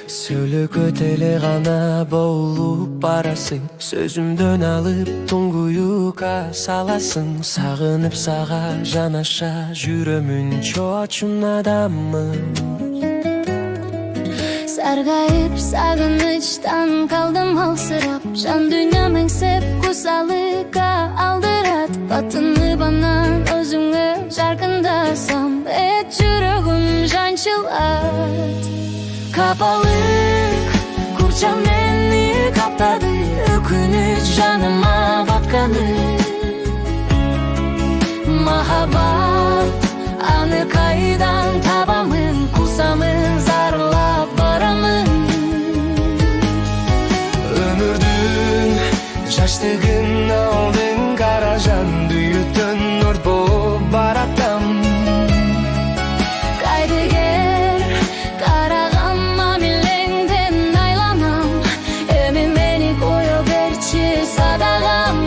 Söylөгөт эле гана болуп барасың, сөзүмдөн алып туңгуюка саласың. Сагынып сага жанаша жүрөмүн, чоочун адаммын. Саргайып сагынычтан калдым алсырап, жан дүйнөм эңсеп кусалыкка алдырат. Батынып анан өзүңө жаркындасам, жүрөгүм жанчылат. Капалык курчам мени каптады, өкүнүч жаныма батканы. Махаббат аны кайдан табамын, кусамын, зарлап барамын. Өмүрдүн жаштыгын алдың, кара жан дүйөттөн өрт болуп баратам. Кайдыгер караган мамилеңден айланам, эми мени кое берчи садагам.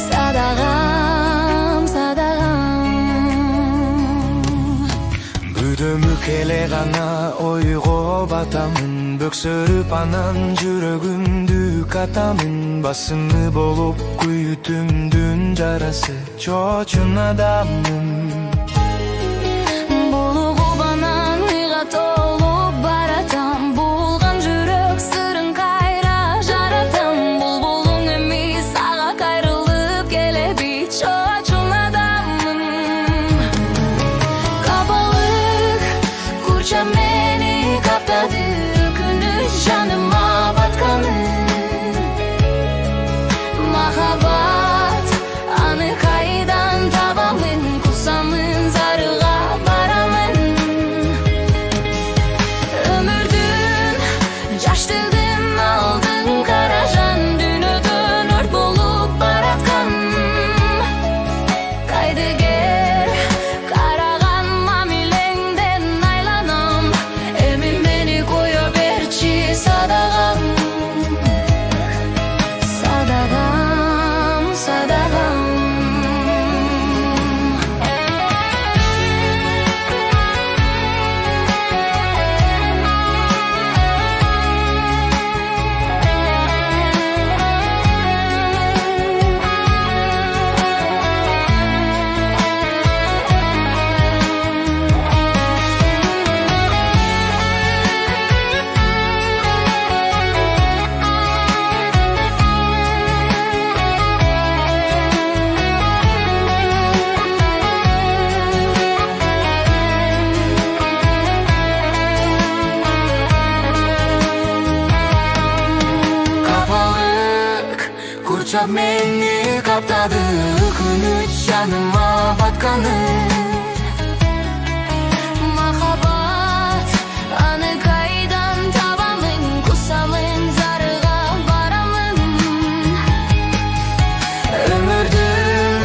Садагам, садагам. Бүдөмүк эле гана ойго батамын, бөксөрүп анан жүрөгүмдү катамын. Басымы болуп күйүтүмдүн жарасы, чоочун адаммын. Булугуп анан ыйга толуп баратам, булган жүрөк сырын кайра жаратам. Булбулуң эми сага кайрылып келеби, чоочун адаммын. Капалык курчам мени каптады, өкүнүч жаныма батканы. Махаббат аны кайдан табамын, кусамын, зарыга барамын. Өмүрдүн жаштыгын алдың, кара жан дүйнөдөн өрт болуп бараткан. Кайдыгер караган мамилеңден айланам, эми мени кое берчи садагам. Садагам, садагам. Курчап мени каптады, өкүнүч жаныма батканы. Махаббат аны кайдан табамын, кусамын, зарыга барамын. Өмүрдүн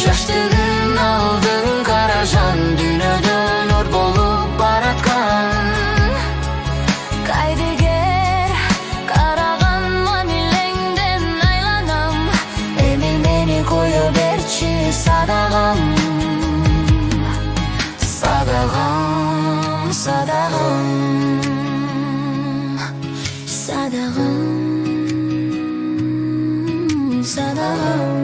жаштыгын алдың, кара жан дүйнөдөн өрт болуп бараткан. Кайдыгер караган мамилеңден айланам, эми мени кое берчи садагам. Садагам, Садагам, садагам, садагам.